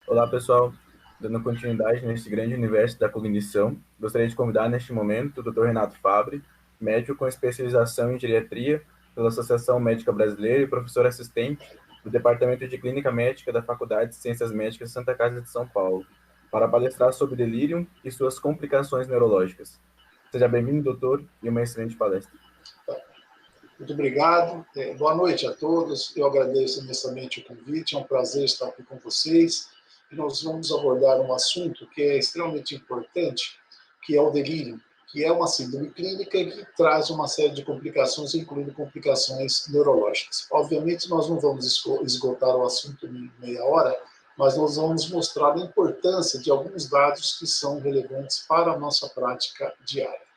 Olá, pessoal. Dando continuidade nesse grande universo da cognição, gostaria de convidar neste momento o Dr. Renato Fabre, médico com especialização em geriatria pela Associação Médica Brasileira e professor assistente do Departamento de Clínica Médica da Faculdade de Ciências Médicas de Santa Casa de São Paulo, para palestrar sobre delírio e suas complicações neurológicas. Seja bem-vindo, doutor, e uma excelente palestra. Muito obrigado. Boa noite a todos. Eu agradeço imensamente o convite. É um prazer estar aqui com vocês. E nós vamos abordar um assunto que é extremamente importante, que é o delírio, que é uma síndrome clínica que traz uma série de complicações, incluindo complicações neurológicas. Obviamente, nós não vamos esgotar o assunto em meia hora, mas nós vamos mostrar a importância de alguns dados que são relevantes para a nossa prática diária.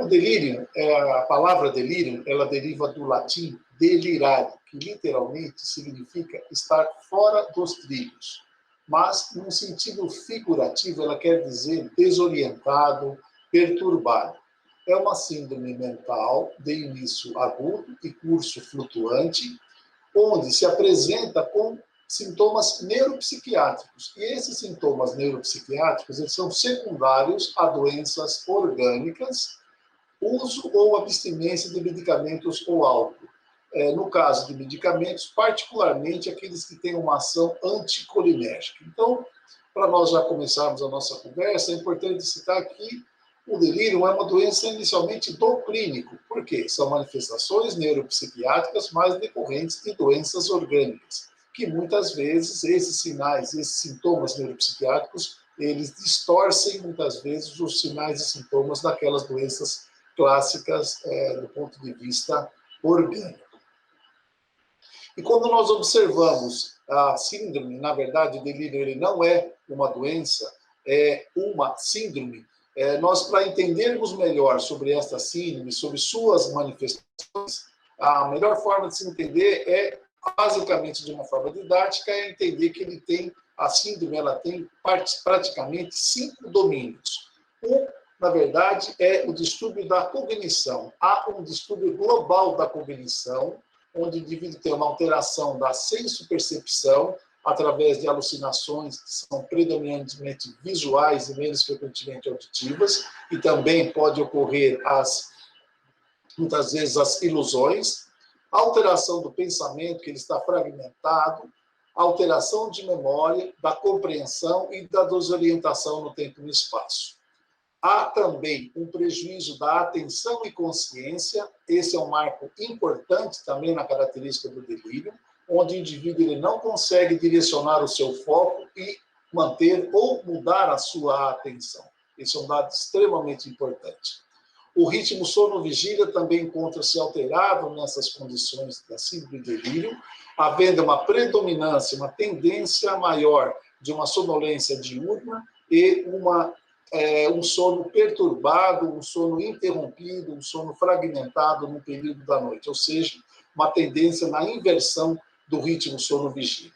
O delírio, a palavra delírio, ela deriva do latim delirare, que literalmente significa estar fora dos trilhos. Mas, num sentido figurativo, ela quer dizer desorientado, perturbado. É uma síndrome mental de início agudo e curso flutuante, onde se apresenta com sintomas neuropsiquiátricos. E esses sintomas neuropsiquiátricos eles são secundários a doenças orgânicas, uso ou abstinência de medicamentos ou álcool. No caso de medicamentos, particularmente aqueles que têm uma ação anticolinérgica. Então, para nós já começarmos a nossa conversa, é importante citar que o delírio é uma doença inicialmente do clínico. Por quê? São manifestações neuropsiquiátricas mais decorrentes de doenças orgânicas, que muitas vezes esses sinais, esses sintomas neuropsiquiátricos, eles distorcem muitas vezes os sinais e sintomas daquelas doenças clássicas do ponto de vista orgânico. E quando nós observamos a síndrome, na verdade, o delírio ele não é uma doença, é uma síndrome. Nós, para entendermos melhor sobre esta síndrome, sobre suas manifestações, a melhor forma de se entender é, basicamente, de uma forma didática, é entender que a síndrome ela tem praticamente 5 domínios. Na verdade, é o distúrbio da cognição. Há um distúrbio global da cognição, onde o indivíduo tem uma alteração da senso-percepção através de alucinações que são predominantemente visuais e menos frequentemente auditivas, e também pode ocorrer, muitas vezes, as ilusões, alteração do pensamento, que ele está fragmentado, alteração de memória, da compreensão e da desorientação no tempo e no espaço. Há também um prejuízo da atenção e consciência, esse é um marco importante também na característica do delírio, onde o indivíduo ele não consegue direcionar o seu foco e manter ou mudar a sua atenção. Esse é um dado extremamente importante. O ritmo sono-vigília também encontra-se alterado nessas condições da síndrome de delírio, havendo uma predominância, uma tendência maior de uma sonolência diurna e um sono perturbado, um sono interrompido, um sono fragmentado no período da noite, ou seja, uma tendência na inversão do ritmo sono-vigília.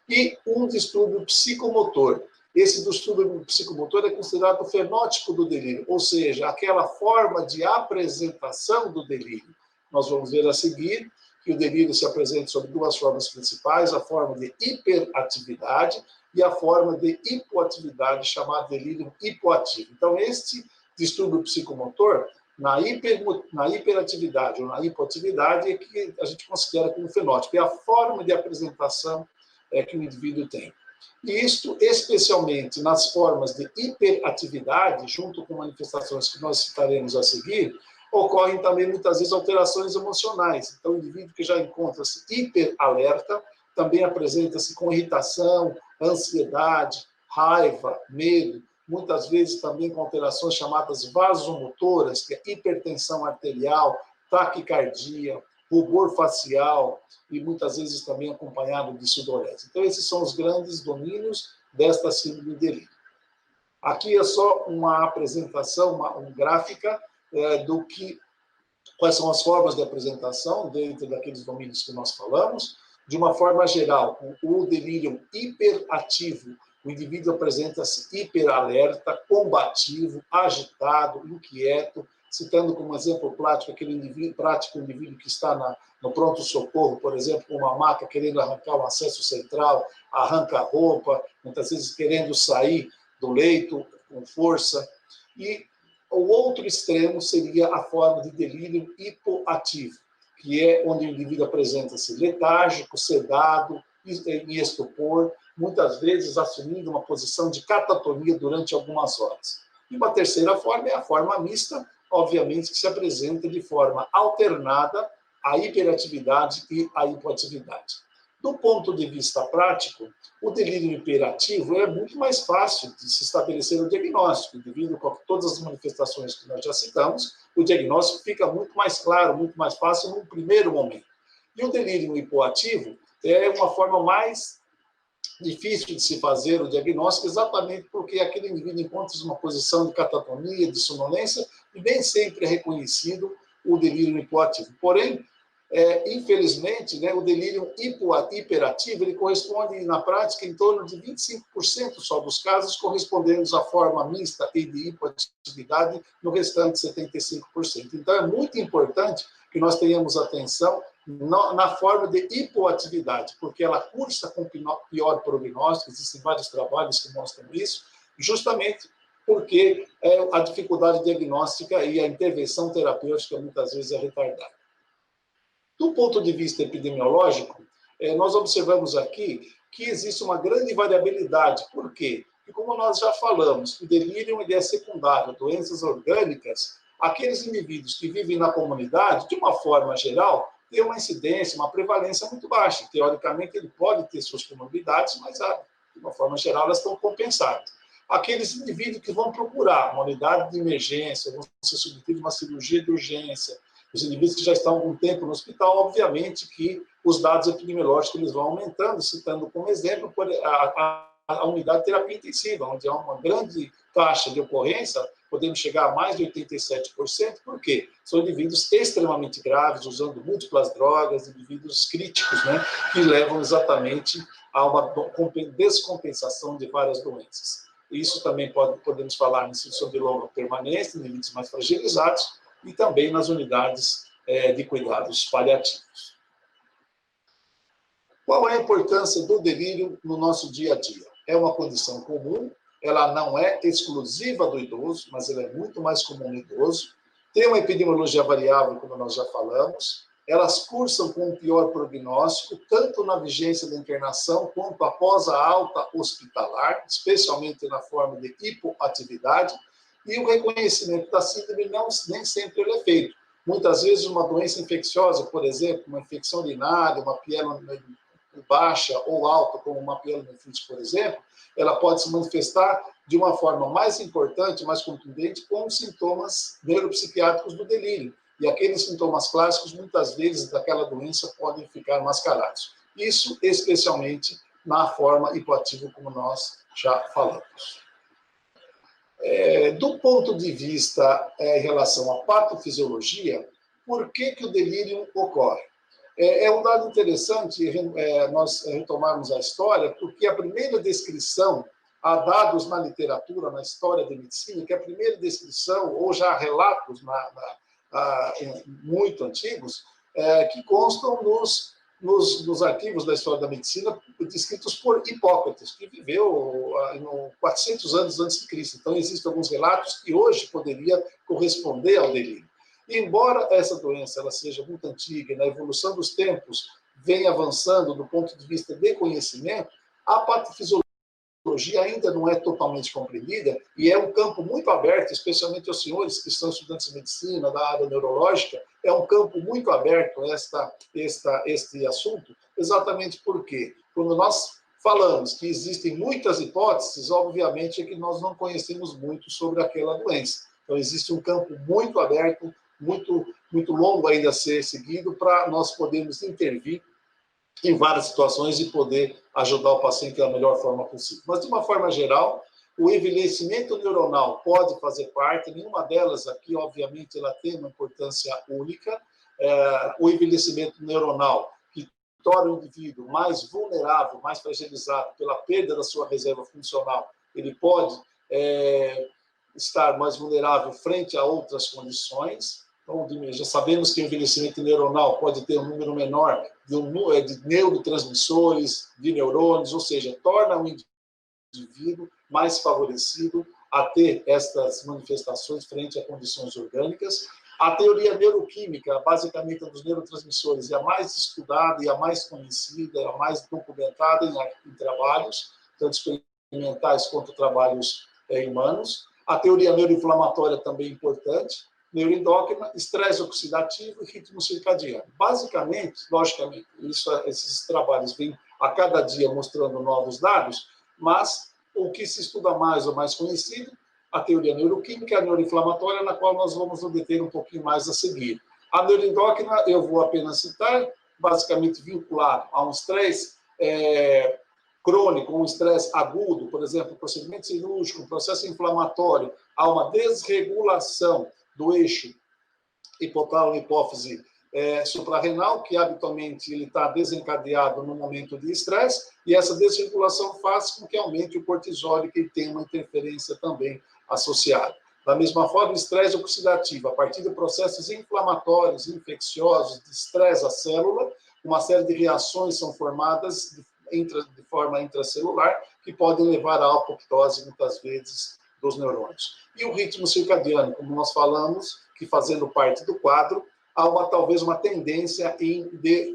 E um distúrbio psicomotor. Esse distúrbio psicomotor é considerado o fenótipo do delírio, ou seja, aquela forma de apresentação do delírio. Nós vamos ver a seguir que o delírio se apresenta sob 2 formas principais, a forma de hiperatividade e a forma de hipoatividade, chamada delírio hipoativo. Então, este distúrbio psicomotor, na hiperatividade ou na hipoatividade, é que a gente considera como fenótipo, é a forma de apresentação que o indivíduo tem. E isto, especialmente nas formas de hiperatividade, junto com manifestações que nós citaremos a seguir, ocorrem também, muitas vezes, alterações emocionais. Então, o indivíduo que já encontra-se hiperalerta também apresenta-se com irritação, ansiedade, raiva, medo, muitas vezes também com alterações chamadas vasomotoras, que é hipertensão arterial, taquicardia, rubor facial e muitas vezes também acompanhado de sudorese. Então, esses são os grandes domínios desta síndrome de delírio. Aqui é só uma apresentação, uma gráfica quais são as formas de apresentação dentro daqueles domínios que nós falamos. De uma forma geral, o delírio hiperativo, o indivíduo apresenta-se hiperalerta, combativo, agitado, inquieto, citando como exemplo prático aquele indivíduo que está no pronto-socorro, por exemplo, com uma maca querendo arrancar o acesso central, arranca a roupa, muitas vezes querendo sair do leito com força. E o outro extremo seria a forma de delírio hipoativo, que é onde o indivíduo apresenta-se letárgico, sedado, em estupor, muitas vezes assumindo uma posição de catatonia durante algumas horas. E uma terceira forma é a forma mista, obviamente, que se apresenta de forma alternada à hiperatividade e à hipoatividade. Do ponto de vista prático, o delírio hiperativo é muito mais fácil de se estabelecer o diagnóstico, devido a todas as manifestações que nós já citamos, o diagnóstico fica muito mais claro, muito mais fácil no primeiro momento. E o delírio hipoativo é uma forma mais difícil de se fazer o diagnóstico, exatamente porque aquele indivíduo encontra-se numa posição de catatonia, de sonolência, e nem sempre é reconhecido o delírio hipoativo. Porém, infelizmente, né, o delírio hiperativo ele corresponde, na prática, em torno de 25% só dos casos, correspondendo à forma mista e de hipoatividade, no restante 75%. Então, é muito importante que nós tenhamos atenção na forma de hipoatividade, porque ela cursa com pior prognóstico, existem vários trabalhos que mostram isso, justamente porque a dificuldade diagnóstica e a intervenção terapêutica muitas vezes é retardada. Do ponto de vista epidemiológico, nós observamos aqui que existe uma grande variabilidade. Por quê? Porque, como nós já falamos, o delírio é secundário, doenças orgânicas, aqueles indivíduos que vivem na comunidade, de uma forma geral, têm uma incidência, uma prevalência muito baixa. Teoricamente, ele pode ter suas comorbidades, mas, de uma forma geral, elas estão compensadas. Aqueles indivíduos que vão procurar uma unidade de emergência, vão ser submetidos a uma cirurgia de urgência, os indivíduos que já estão há algum tempo no hospital, obviamente que os dados epidemiológicos eles vão aumentando, citando como exemplo a unidade de terapia intensiva, onde há uma grande taxa de ocorrência, podemos chegar a mais de 87%, por quê? São indivíduos extremamente graves, usando múltiplas drogas, indivíduos críticos, né, que levam exatamente a uma descompensação de várias doenças. Isso também podemos falar em instituição de longa permanência, em indivíduos mais fragilizados, e também nas unidades de cuidados paliativos. Qual é a importância do delírio no nosso dia a dia? É uma condição comum, ela não é exclusiva do idoso, mas ela é muito mais comum no idoso. Tem uma epidemiologia variável, como nós já falamos. Elas cursam com um pior prognóstico, tanto na vigência da internação, quanto após a alta hospitalar, especialmente na forma de hipoatividade. E o reconhecimento da síndrome nem sempre ele é feito. Muitas vezes uma doença infecciosa, por exemplo, uma infecção urinária, uma pielonefrite baixa ou alta, como uma pielonefrite, por exemplo, ela pode se manifestar de uma forma mais importante, mais contundente, com sintomas neuropsiquiátricos do delírio. E aqueles sintomas clássicos, muitas vezes, daquela doença podem ficar mascarados. Isso especialmente na forma hipoativa, como nós já falamos. Do ponto de vista em relação à patofisiologia, por que o delírio ocorre? É um dado interessante nós retomarmos a história, porque a primeira descrição, há dados na literatura, na história da medicina, que a primeira descrição, ou já relatos muito antigos, que constam nos arquivos da história da medicina, descritos por Hipócrates, que viveu 400 anos antes de Cristo. Então, existem alguns relatos que hoje poderia corresponder ao delírio. E, embora essa doença ela seja muito antiga, na evolução dos tempos venha avançando do ponto de vista de conhecimento, a patofisiologia ainda não é totalmente compreendida e é um campo muito aberto, especialmente aos senhores que são estudantes de medicina, da área neurológica, é um campo muito aberto este assunto, exatamente porque, quando nós falamos que existem muitas hipóteses, obviamente é que nós não conhecemos muito sobre aquela doença. Então, existe um campo muito aberto, muito longo ainda a ser seguido, para nós podermos intervir em várias situações e poder ajudar o paciente da melhor forma possível. Mas, de uma forma geral, o envelhecimento neuronal pode fazer parte, nenhuma delas aqui, obviamente, ela tem uma importância única. O envelhecimento neuronal, que torna o indivíduo mais vulnerável, mais fragilizado pela perda da sua reserva funcional, ele pode estar mais vulnerável frente a outras condições. Então, já sabemos que o envelhecimento neuronal pode ter um número menor de neurotransmissores, de neurônios, ou seja, torna o indivíduo mais favorecido a ter estas manifestações frente a condições orgânicas. A teoria neuroquímica, basicamente dos neurotransmissores, é a mais estudada e a mais conhecida, a mais documentada em trabalhos, tanto experimentais quanto trabalhos humanos. A teoria neuroinflamatória também é importante, neuroendócrina, estresse oxidativo e ritmo circadiano. Basicamente, logicamente, esses trabalhos vêm a cada dia mostrando novos dados, mas o que se estuda mais ou mais conhecido, a teoria neuroquímica, a neuroinflamatória, na qual nós vamos nos deter um pouquinho mais a seguir. A neuroendócrina, eu vou apenas citar, basicamente vinculado a um estresse crônico, um estresse agudo, por exemplo, procedimento cirúrgico, um processo inflamatório, há uma desregulação do eixo hipotálamo-hipófise suprarrenal, que habitualmente ele está desencadeado no momento de estresse, e essa desregulação faz com que aumente o cortisol e que tem uma interferência também associada. Da mesma forma, o estresse oxidativo, a partir de processos inflamatórios, infecciosos, de estresse à célula, uma série de reações são formadas de forma intracelular, que podem levar à apoptose, muitas vezes, dos neurônios. E o ritmo circadiano, como nós falamos, que fazendo parte do quadro, há talvez uma tendência em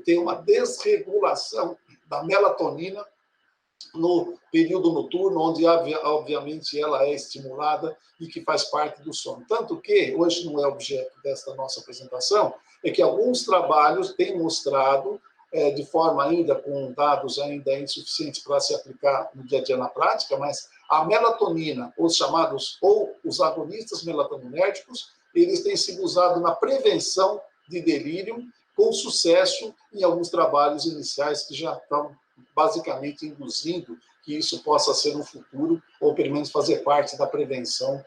ter uma desregulação da melatonina no período noturno, onde, obviamente, ela é estimulada e que faz parte do sono. Tanto que, hoje não é objeto desta nossa apresentação, é que alguns trabalhos têm mostrado, de forma ainda com dados ainda insuficientes para se aplicar no dia a dia na prática, mas a melatonina, os chamados, ou os agonistas melatoninérgicos, eles têm sido usados na prevenção de delírio, com sucesso em alguns trabalhos iniciais que já estão basicamente induzindo que isso possa ser no futuro, ou pelo menos fazer parte da prevenção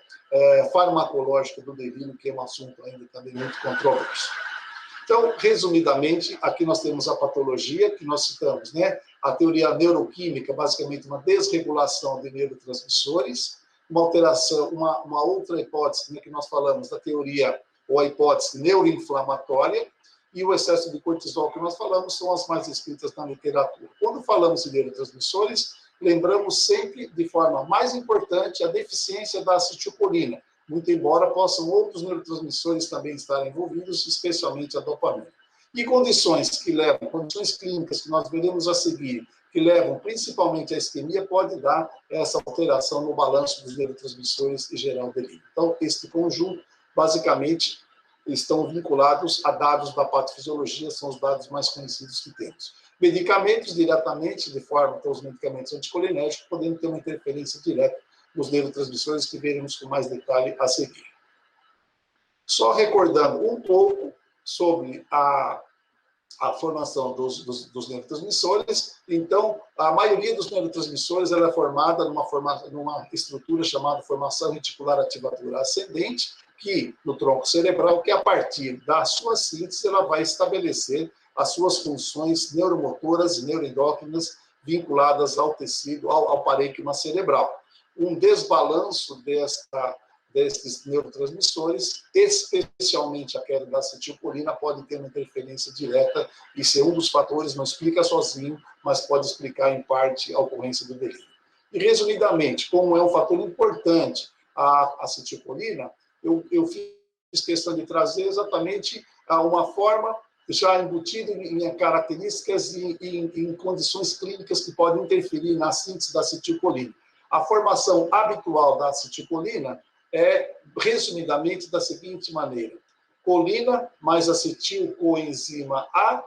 farmacológica do delírio, que é um assunto ainda também muito controverso. Então, resumidamente, aqui nós temos a patologia que nós citamos, né? A teoria neuroquímica, basicamente uma desregulação de neurotransmissores, uma alteração, uma outra hipótese, né, que nós falamos da teoria ou a hipótese neuroinflamatória, e o excesso de cortisol que nós falamos são as mais escritas na literatura. Quando falamos de neurotransmissores, lembramos sempre, de forma mais importante, a deficiência da acetilcolina, muito embora possam outros neurotransmissores também estarem envolvidos, especialmente a dopamina. E condições clínicas que nós veremos a seguir, que levam principalmente à isquemia, pode dar essa alteração no balanço dos neurotransmissores e gerar o delírio. Então, este conjunto, basicamente, estão vinculados a dados da patofisiologia, são os dados mais conhecidos que temos. Medicamentos, diretamente, de forma que os medicamentos anticolinérgicos, podem ter uma interferência direta nos neurotransmissores, que veremos com mais detalhe a seguir. Só recordando um pouco sobre a formação dos neurotransmissores, então, a maioria dos neurotransmissores ela é formada numa estrutura chamada formação reticular ativadora ascendente, que no tronco cerebral, que a partir da sua síntese, ela vai estabelecer as suas funções neuromotoras e neuroendócrinas vinculadas ao tecido, ao parênquima cerebral. Um desbalanço desses neurotransmissores, especialmente a queda da acetilcolina, pode ter uma interferência direta e ser um dos fatores, não explica sozinho, mas pode explicar em parte a ocorrência do delírio. E, resumidamente, como é um fator importante a acetilcolina, eu fiz questão de trazer exatamente uma forma já embutida em características e em condições clínicas que podem interferir na síntese da acetilcolina. A formação habitual da acetilcolina é, resumidamente, da seguinte maneira: colina mais acetilcoenzima A,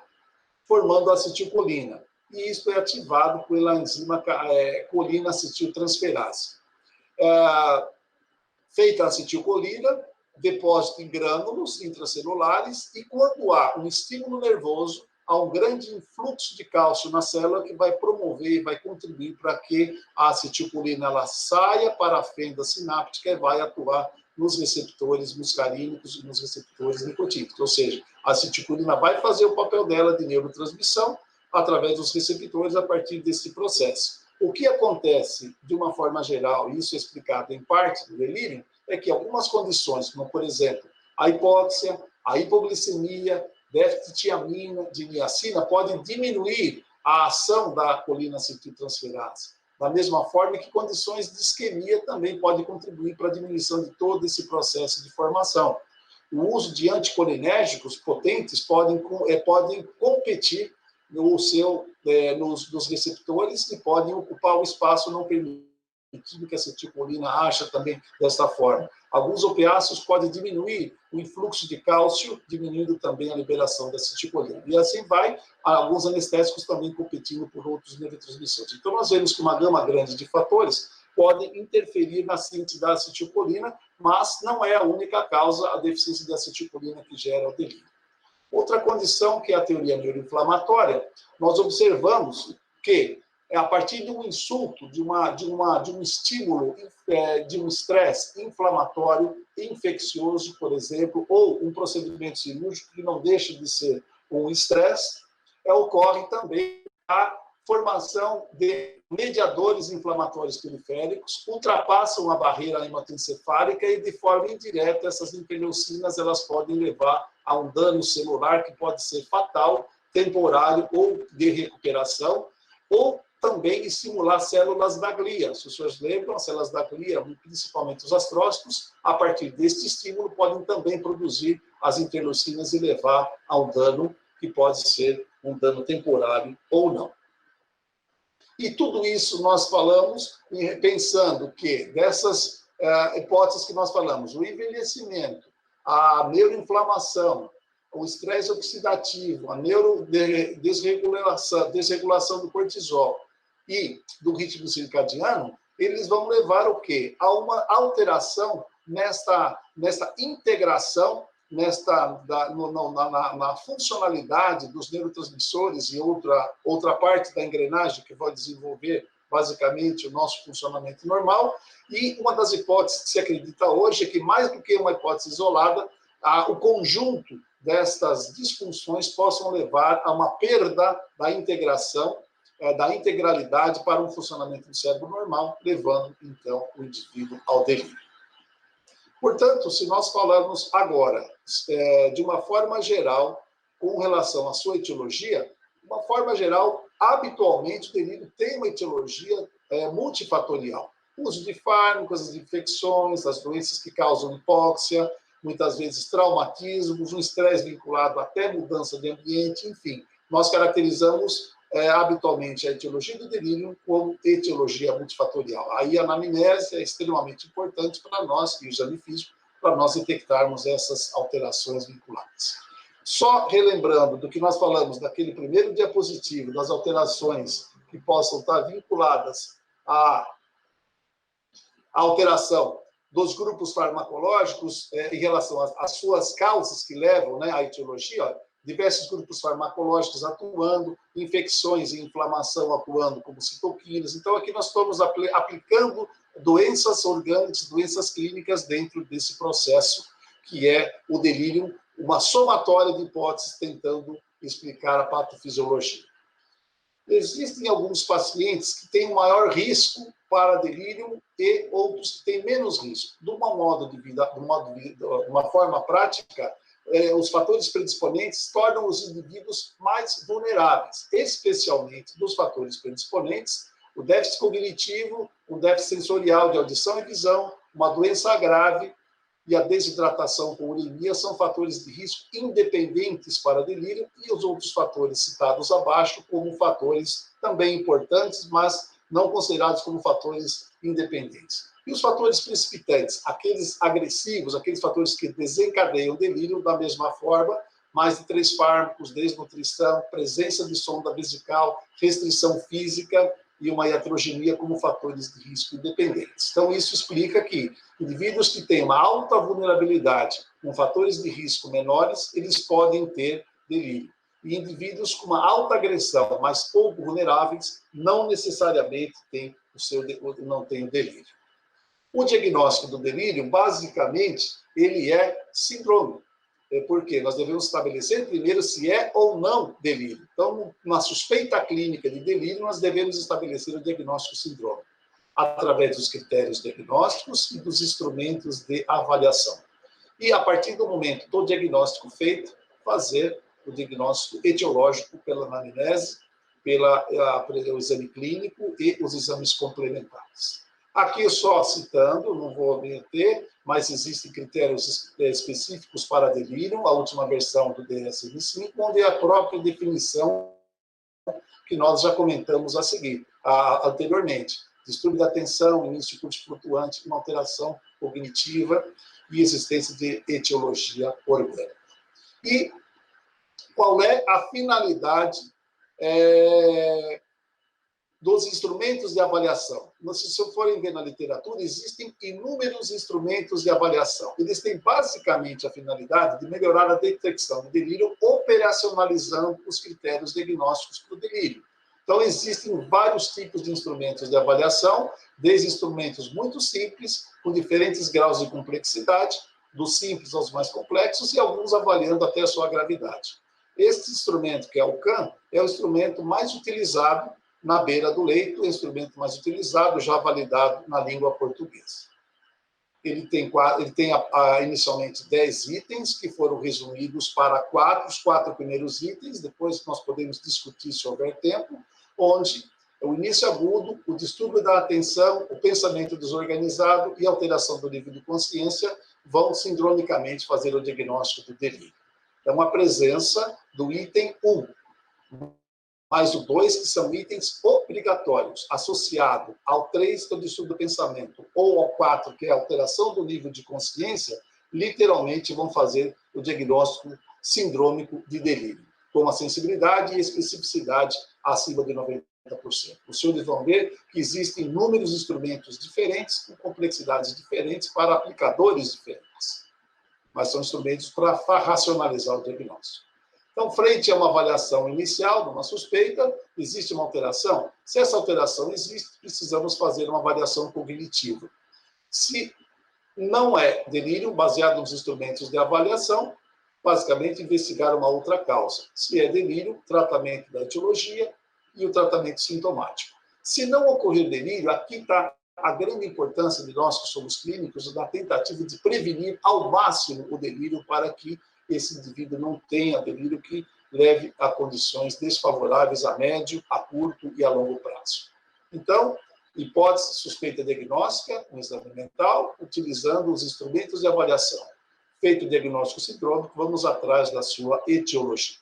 formando a acetilcolina. E isso é ativado pela enzima colina-acetiltransferase. Feita a acetilcolina, depósito em grânulos intracelulares, e quando há um estímulo nervoso, há um grande influxo de cálcio na célula que vai promover e vai contribuir para que a acetilcolina ela saia para a fenda sináptica e vai atuar nos receptores muscarínicos e nos receptores nicotínicos. Ou seja, a acetilcolina vai fazer o papel dela de neurotransmissão através dos receptores a partir desse processo. O que acontece, de uma forma geral, e isso é explicado em parte do delírio, é que algumas condições, como, por exemplo, a hipóxia, a hipoglicemia, déficit de niacina, podem diminuir a ação da colinacetiltransferase. Da mesma forma que condições de isquemia também podem contribuir para a diminuição de todo esse processo de formação. O uso de anticolinérgicos potentes podem competir nos receptores e podem ocupar o espaço não permitido que a acetilcolina acha também dessa forma. Alguns opiáceos podem diminuir o influxo de cálcio, diminuindo também a liberação da acetilcolina. E assim vai, alguns anestésicos também competindo por outros neurotransmissores. Então, nós vemos que uma gama grande de fatores podem interferir na síntese da acetilcolina, mas não é a única causa, a deficiência de acetilcolina, que gera o delírio. Outra condição, que é a teoria neuroinflamatória, nós observamos que a partir de um insulto, de um estímulo, de um estresse inflamatório, infeccioso, por exemplo, ou um procedimento cirúrgico que não deixa de ser um estresse, ocorre também a formação de mediadores inflamatórios periféricos, ultrapassam a barreira hematoencefálica e, de forma indireta, essas interleucinas elas podem levar a um dano celular que pode ser fatal, temporário ou de recuperação, ou também estimular células da glia. Se os senhores lembram, as células da glia, principalmente os astrócitos, a partir deste estímulo, podem também produzir as interleucinas e levar a um dano que pode ser um dano temporário ou não. E tudo isso nós falamos pensando que dessas hipóteses que nós falamos, o envelhecimento, a neuroinflamação, o estresse oxidativo, a desregulação do cortisol e do ritmo circadiano, eles vão levar o quê? A uma alteração nesta integração, na funcionalidade dos neurotransmissores e outra parte da engrenagem que vai desenvolver basicamente o nosso funcionamento normal. E uma das hipóteses que se acredita hoje é que, mais do que uma hipótese isolada, o conjunto destas disfunções possam levar a uma perda da integração, da integralidade para um funcionamento do cérebro normal, levando, então, o indivíduo ao delírio. Portanto, se nós falarmos agora de uma forma geral, com relação à sua etiologia, de uma forma geral, habitualmente o delírio tem uma etiologia multifatorial. O uso de fármacos, as infecções, as doenças que causam hipóxia, muitas vezes traumatismos, um estresse vinculado até mudança de ambiente, enfim. Nós caracterizamos habitualmente a etiologia do delírio como etiologia multifatorial. Aí a anamnese é extremamente importante para nós, e o exame físico, para nós detectarmos essas alterações vinculadas. Só relembrando do que nós falamos naquele primeiro diapositivo, das alterações que possam estar vinculadas à alteração dos grupos farmacológicos em relação às suas causas que levam à etiologia, diversos grupos farmacológicos atuando, infecções e inflamação atuando como citoquinas. Então, aqui nós estamos aplicando doenças orgânicas, doenças clínicas dentro desse processo, que é o delírio, uma somatória de hipóteses tentando explicar a patofisiologia. Existem alguns pacientes que têm um maior risco para delírio e outros que têm menos risco. De uma forma prática, os fatores predisponentes tornam os indivíduos mais vulneráveis, especialmente dos fatores predisponentes, o déficit cognitivo, o déficit sensorial de audição e visão, uma doença grave e a desidratação com uremia são fatores de risco independentes para delírio, e os outros fatores citados abaixo como fatores também importantes, mas não considerados como fatores independentes. E os fatores precipitantes, aqueles agressivos, aqueles fatores que desencadeiam delírio, da mesma forma, mais de 3 fármacos, desnutrição, presença de sonda vesical, restrição física e uma iatrogenia como fatores de risco independentes. Então, isso explica que indivíduos que têm uma alta vulnerabilidade com fatores de risco menores, eles podem ter delírio. E indivíduos com uma alta agressão, mas pouco vulneráveis, não necessariamente não têm o delírio. O diagnóstico do delírio, basicamente, ele é sindrômico. Porque nós devemos estabelecer primeiro se é ou não delírio. Então, na suspeita clínica de delírio, nós devemos estabelecer o diagnóstico sindrômico. através dos critérios diagnósticos e dos instrumentos de avaliação. E, a partir do momento do diagnóstico feito, fazer o diagnóstico etiológico pela anamnese, pelo exame clínico e os exames complementares. Aqui só citando, não vou me meter, mas existem critérios específicos para delírio, a última versão do DSM-5, onde é a própria definição que nós já comentamos a seguir, anteriormente. Distúrbio da atenção, início de curso flutuante, uma alteração cognitiva e existência de etiologia orgânica. E qual é a finalidade dos instrumentos de avaliação? Se forem ver na literatura, existem inúmeros instrumentos de avaliação. Eles têm basicamente a finalidade de melhorar a detecção do delírio, operacionalizando os critérios diagnósticos para o delírio. Então, existem vários tipos de instrumentos de avaliação, desde instrumentos muito simples, com diferentes graus de complexidade, dos simples aos mais complexos, e alguns avaliando até a sua gravidade. Este instrumento, que é o CAM, é o instrumento mais utilizado na beira do leito, o instrumento mais utilizado, já validado na língua portuguesa. Ele tem inicialmente 10 itens, que foram resumidos para os 4 primeiros itens, depois nós podemos discutir se houver tempo, onde o início agudo, o distúrbio da atenção, o pensamento desorganizado e a alteração do nível de consciência vão sindromicamente fazer o diagnóstico do delírio. Então, a presença do item 1, mais o 2, que são itens obrigatórios, associado ao 3, que é o distúrbio do pensamento, ou ao 4, que é a alteração do nível de consciência, literalmente vão fazer o diagnóstico sindrômico de delírio, com a sensibilidade e especificidade acima de 90%. Os senhores vão ver que existem inúmeros instrumentos diferentes, com complexidades diferentes, para aplicadores diferentes. Mas são instrumentos para racionalizar o diagnóstico. Então, frente a uma avaliação inicial, de uma suspeita, existe uma alteração? Se essa alteração existe, precisamos fazer uma avaliação cognitiva. Se não é delírio, baseado nos instrumentos de avaliação, basicamente investigar uma outra causa. Se é delírio, tratamento da etiologia e o tratamento sintomático. Se não ocorrer delírio, aqui está a grande importância de nós que somos clínicos, na tentativa de prevenir ao máximo o delírio para que esse indivíduo não tenha delírio que leve a condições desfavoráveis a médio, a curto e a longo prazo. Então, hipótese suspeita diagnóstica, um exame mental, utilizando os instrumentos de avaliação. Feito o diagnóstico sindrômico, vamos atrás da sua etiologia.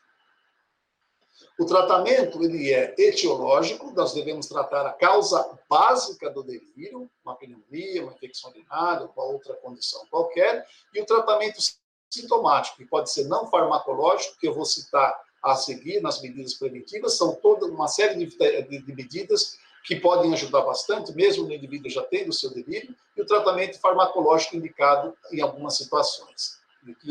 O tratamento ele é etiológico, nós devemos tratar a causa básica do delírio, uma pneumonia, uma infecção urinária, uma outra condição qualquer, e o tratamento sintomático, que pode ser não farmacológico, que eu vou citar a seguir nas medidas preventivas, são toda uma série de medidas que podem ajudar bastante, mesmo no indivíduo já tendo o seu delírio, e o tratamento farmacológico indicado em algumas situações,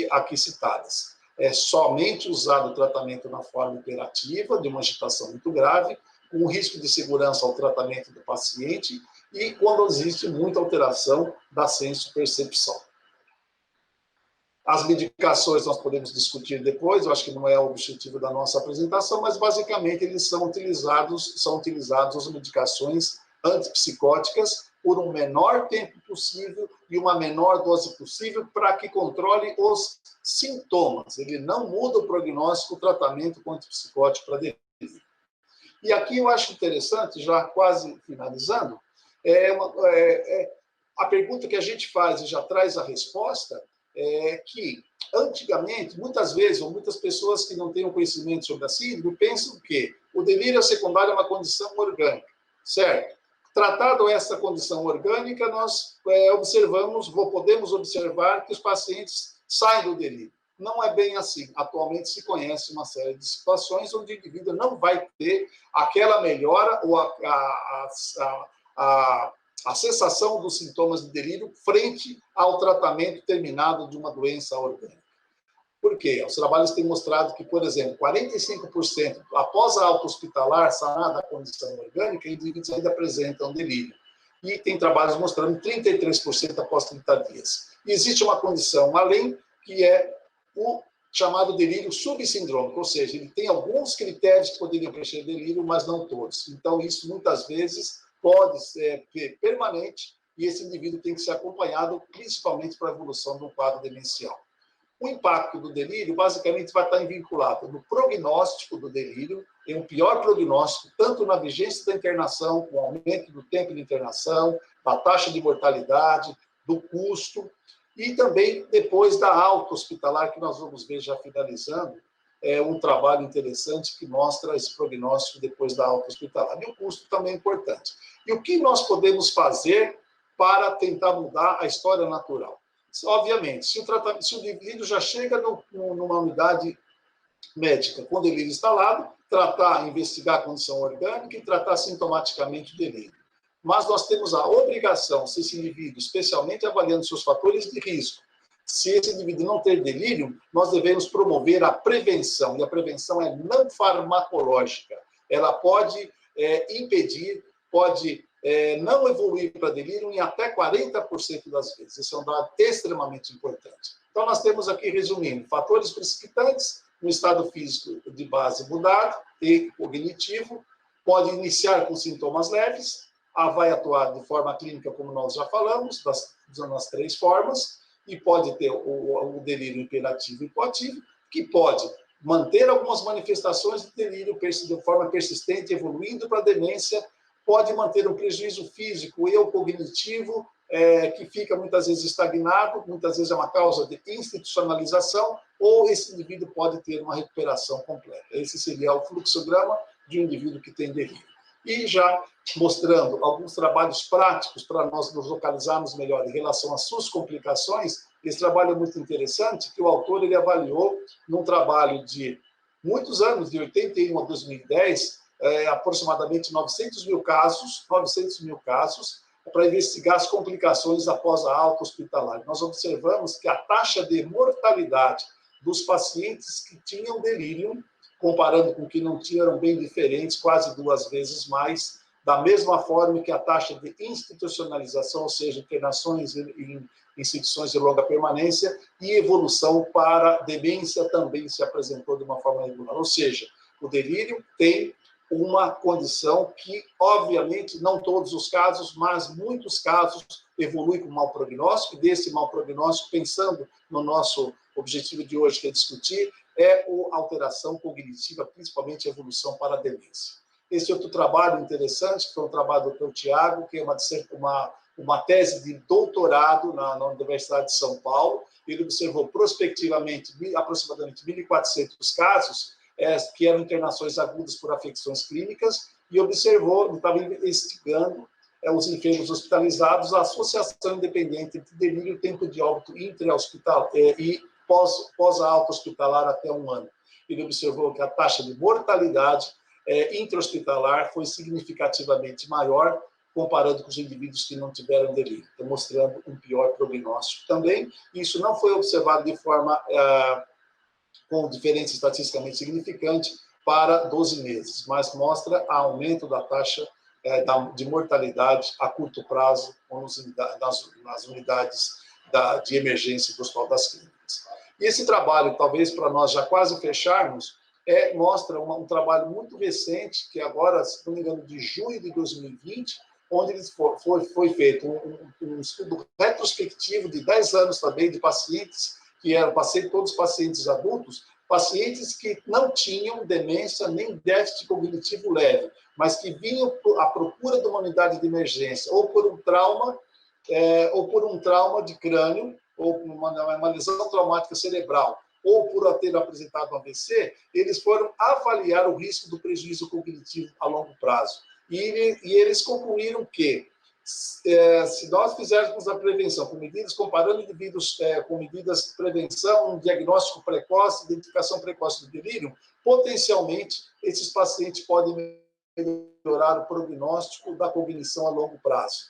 aqui citadas. É somente usado o tratamento na forma operativa, de uma agitação muito grave, com risco de segurança ao tratamento do paciente e quando existe muita alteração da senso-percepção. As medicações nós podemos discutir depois, eu acho que não é o objetivo da nossa apresentação, mas basicamente eles são utilizados as medicações antipsicóticas por um menor tempo possível e uma menor dose possível para que controle os sintomas. Ele não muda o prognóstico, o tratamento com antipsicótico para delírio. E aqui eu acho interessante, já quase finalizando, a pergunta que a gente faz e já traz a resposta é que, antigamente, muitas vezes, ou muitas pessoas que não têm conhecimento sobre a síndrome, pensam que o delírio secundário é uma condição orgânica, certo? Tratado essa condição orgânica, nós podemos observar que os pacientes saem do delírio. Não é bem assim. Atualmente se conhece uma série de situações onde o indivíduo não vai ter aquela melhora ou a cessação dos sintomas de delírio frente ao tratamento terminado de uma doença orgânica. Por quê? Os trabalhos têm mostrado que, por exemplo, 45% após a alta hospitalar, sanada a condição orgânica, indivíduos ainda apresentam delírio. E tem trabalhos mostrando 33% após 30 dias. E existe uma condição além, que é o chamado delírio subsindrômico, ou seja, ele tem alguns critérios que poderiam preencher delírio, mas não todos. Então, isso muitas vezes pode ser permanente, e esse indivíduo tem que ser acompanhado, principalmente para a evolução do quadro demencial. O impacto do delírio, basicamente, vai estar vinculado no prognóstico do delírio, tem um pior prognóstico, tanto na vigência da internação, com o aumento do tempo de internação, da taxa de mortalidade, do custo, e também depois da alta hospitalar, que nós vamos ver já finalizando, um trabalho interessante que mostra esse prognóstico depois da alta hospitalar. E o custo também é importante. E o que nós podemos fazer para tentar mudar a história natural? Obviamente, se o delírio já chega numa unidade médica com delírio instalado, tratar, investigar a condição orgânica e tratar sintomaticamente o delírio. Mas nós temos a obrigação, se esse indivíduo, especialmente avaliando seus fatores de risco, se esse indivíduo não ter delírio, nós devemos promover a prevenção, e a prevenção é não farmacológica. Ela pode impedir, pode não evoluir para delírio em até 40% das vezes. Esse é um dado extremamente importante. Então, nós temos aqui, resumindo, fatores precipitantes, no estado físico de base mudado e cognitivo, pode iniciar com sintomas leves, vai atuar de forma clínica, como nós já falamos, usando as 3 formas, e pode ter o delírio hiperativo e hipoativo, que pode manter algumas manifestações de delírio de forma persistente, evoluindo para a demência, pode manter um prejuízo físico e ou cognitivo, que fica muitas vezes estagnado, muitas vezes é uma causa de institucionalização, ou esse indivíduo pode ter uma recuperação completa. Esse seria o fluxograma de um indivíduo que tem delírio. E já mostrando alguns trabalhos práticos para nós nos localizarmos melhor em relação às suas complicações, esse trabalho é muito interessante, que o autor ele avaliou num trabalho de muitos anos, de 81 a 2010, aproximadamente 900 mil casos, para investigar as complicações após a alta hospitalar. Nós observamos que a taxa de mortalidade dos pacientes que tinham delírio, comparando com que não tinham, eram bem diferentes, quase 2 vezes mais, da mesma forma que a taxa de institucionalização, ou seja, internações em instituições de longa permanência, e evolução para demência também se apresentou de uma forma regular. Ou seja, o delírio tem uma condição que, obviamente, não todos os casos, mas muitos casos evoluem com mau prognóstico, e desse mau prognóstico, pensando no nosso objetivo de hoje, que é discutir, é a alteração cognitiva, principalmente a evolução para a demência. Esse outro trabalho interessante, que foi um trabalho do Dr. Tiago, que é uma tese de doutorado na Universidade de São Paulo. Ele observou prospectivamente aproximadamente 1.400 casos, que eram internações agudas por afecções clínicas, e observou, estava investigando os enfermos hospitalizados, a associação independente entre delírio e tempo de óbito intra-hospital e pós-alta hospitalar até 1 ano. Ele observou que a taxa de mortalidade intra-hospitalar foi significativamente maior comparando com os indivíduos que não tiveram delírio, então, mostrando um pior prognóstico também. Isso não foi observado de forma com diferença estatisticamente significante para 12 meses, mas mostra aumento da taxa de mortalidade a curto prazo nas unidades de emergência do Hospital das Clínicas. E esse trabalho, talvez para nós já quase fecharmos, mostra um trabalho muito recente, que agora, se não me engano, de junho de 2020, onde foi feito um estudo retrospectivo de 10 anos também de pacientes, que eram todos pacientes adultos, pacientes que não tinham demência nem déficit cognitivo leve, mas que vinham à procura de uma unidade de emergência, ou por um trauma de crânio, ou uma lesão traumática cerebral, ou por ter apresentado um AVC, eles foram avaliar o risco do prejuízo cognitivo a longo prazo. E eles concluíram que, se nós fizéssemos a prevenção com medidas, comparando indivíduos com medidas de prevenção, um diagnóstico precoce, identificação precoce do delírio, potencialmente esses pacientes podem melhorar o prognóstico da cognição a longo prazo,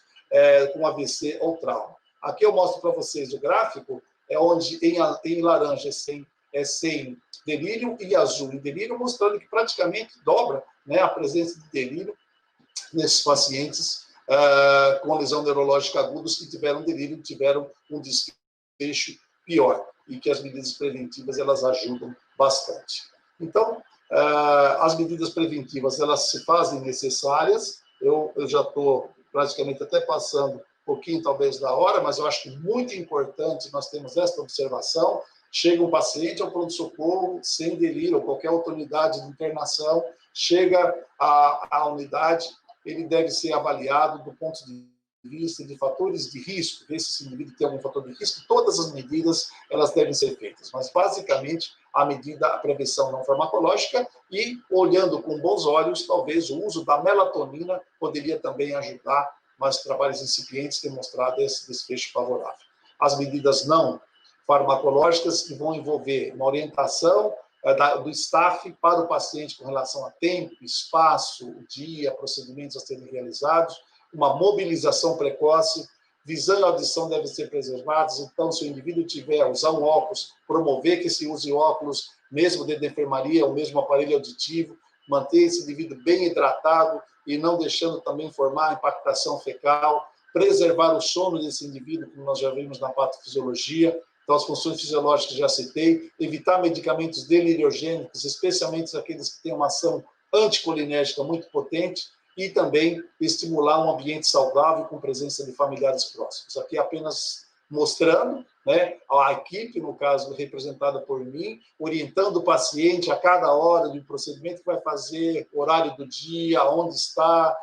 com AVC ou trauma. Aqui eu mostro para vocês o gráfico, onde em laranja é sem delírio e azul em delírio, mostrando que praticamente dobra, né, a presença de delírio nesses pacientes com lesão neurológica agudos que tiveram delírio, tiveram um desfecho pior, e que as medidas preventivas elas ajudam bastante. Então, as medidas preventivas elas se fazem necessárias, Eu já estou praticamente até passando um pouquinho, talvez, da hora, mas eu acho que muito importante nós temos esta observação. Chega um paciente ao pronto-socorro sem delírio, ou qualquer outra unidade de internação, chega à unidade, ele deve ser avaliado do ponto de vista de fatores de risco, ver se esse indivíduo tem algum fator de risco. Todas as medidas elas devem ser feitas, mas basicamente a prevenção não farmacológica e, olhando com bons olhos, talvez o uso da melatonina poderia também ajudar, mas trabalhos incipientes têm mostrado esse desfecho favorável. As medidas não farmacológicas que vão envolver uma orientação do staff para o paciente com relação a tempo, espaço, dia, procedimentos a serem realizados, uma mobilização precoce, visão e audição devem ser preservadas. Então, se o indivíduo tiver, usar um óculos, promover que se use óculos, mesmo dentro da enfermaria, o mesmo aparelho auditivo, manter esse indivíduo bem hidratado e não deixando também formar impactação fecal, preservar o sono desse indivíduo, como nós já vimos na patofisiologia. Então, as funções fisiológicas já citei, evitar medicamentos deliriogênicos, especialmente aqueles que têm uma ação anticolinérgica muito potente, e também estimular um ambiente saudável com presença de familiares próximos. Aqui apenas mostrando, né, a equipe, no caso, representada por mim, orientando o paciente a cada hora do procedimento que vai fazer, horário do dia, onde está,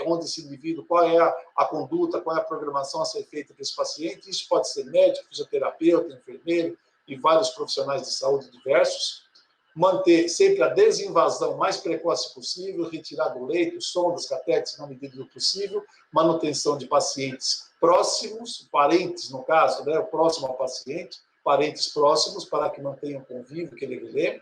onde esse indivíduo, qual é a conduta, qual é a programação a ser feita para esse paciente. Isso pode ser médico, fisioterapeuta, enfermeiro e vários profissionais de saúde diversos. Manter sempre a desinvasão mais precoce possível, retirar do leito, sondas, catéteres na medida do possível, manutenção de pacientes próximos, parentes no caso, né, o próximo ao paciente, parentes próximos para que mantenham convívio, que ele lembre.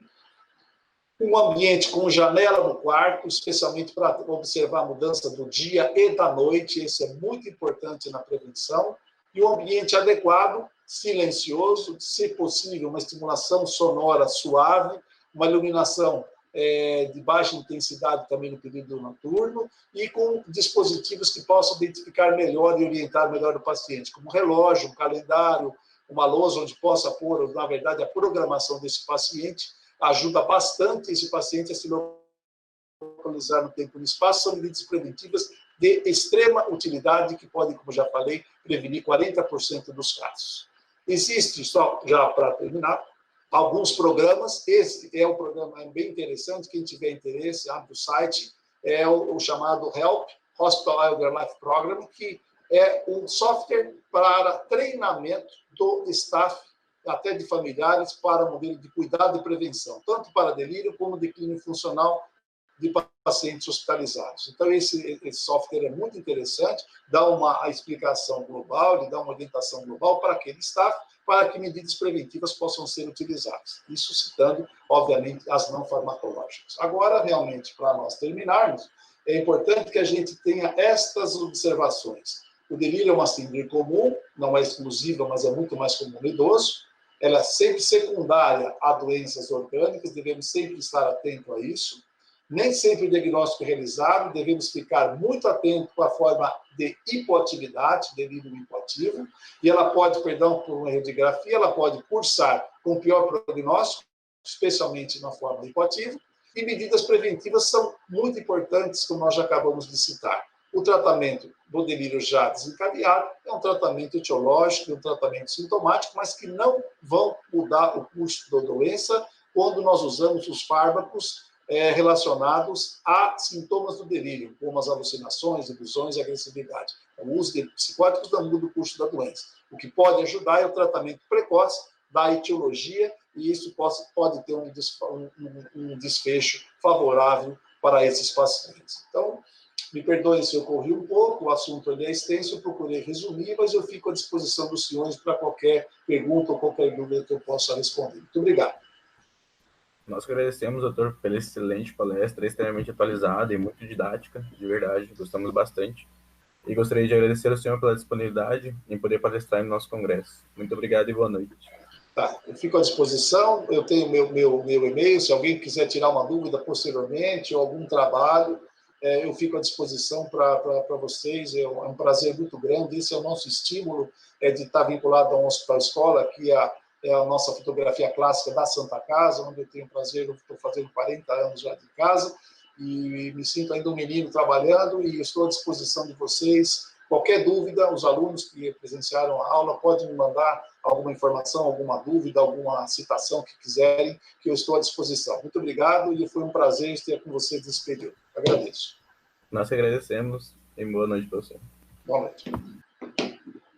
Um ambiente com janela no quarto, especialmente para observar a mudança do dia e da noite, isso é muito importante na prevenção. E um ambiente adequado, silencioso, se possível, uma estimulação sonora suave, uma iluminação de baixa intensidade também no período noturno e com dispositivos que possam identificar melhor e orientar melhor o paciente, como um relógio, um calendário, uma lousa onde possa pôr, na verdade, a programação desse paciente ajuda bastante esse paciente a se localizar no tempo e no espaço. São medidas preventivas de extrema utilidade que podem, como já falei, prevenir 40% dos casos. Existe, só já para terminar, alguns programas. Esse é um programa bem interessante. Quem tiver interesse, abre o site. É o chamado HELP, Hospital Elder Life Program, que é um software para treinamento do staff, até de familiares, para modelo de cuidado e prevenção, tanto para delírio como declínio funcional de pacientes hospitalizados. Então, esse software é muito interessante, dá uma explicação global, ele dá uma orientação global para aquele staff, para que medidas preventivas possam ser utilizadas. Isso citando, obviamente, as não farmacológicas. Agora, realmente, para nós terminarmos, é importante que a gente tenha estas observações. O delírio é uma síndrome comum, não é exclusiva, mas é muito mais comum no idoso. Ela é sempre secundária a doenças orgânicas, devemos sempre estar atentos a isso. Nem sempre o diagnóstico é realizado, devemos ficar muito atentos com a forma de hipoatividade, delírio hipoativo, e ela pode, perdão por uma radiografia, ela pode cursar com pior prognóstico, especialmente na forma hipoativa, e medidas preventivas são muito importantes, como nós já acabamos de citar. O tratamento do delírio já desencadeado é um tratamento etiológico, um tratamento sintomático, mas que não vão mudar o curso da doença quando nós usamos os fármacos relacionados a sintomas do delírio, como as alucinações, ilusões e agressividade. O uso de psicóticos não muda o curso da doença. O que pode ajudar é o tratamento precoce da etiologia, e isso pode ter um desfecho favorável para esses pacientes. Então, me perdoem se eu corri um pouco, o assunto é extenso, eu procurei resumir, mas eu fico à disposição dos senhores para qualquer pergunta ou qualquer dúvida que eu possa responder. Muito obrigado. Nós agradecemos, doutor, pela excelente palestra, extremamente atualizada e muito didática, de verdade, gostamos bastante. E gostaria de agradecer ao senhor pela disponibilidade em poder palestrar no nosso congresso. Muito obrigado e boa noite. Tá, eu fico à disposição, eu tenho meu e-mail, se alguém quiser tirar uma dúvida posteriormente ou algum trabalho, eu fico à disposição para vocês, é um prazer muito grande. Esse é o nosso estímulo, de estar vinculado a um hospital-escola, que é a nossa fotografia clássica da Santa Casa, onde eu tenho prazer, eu estou fazendo 40 anos já de casa, e me sinto ainda um menino trabalhando e estou à disposição de vocês. Qualquer dúvida, os alunos que presenciaram a aula podem me mandar alguma informação, alguma dúvida, alguma citação que quiserem, que eu estou à disposição. Muito obrigado e foi um prazer estar com vocês nesse período. Agradeço. Nós que agradecemos e boa noite para você. Boa noite.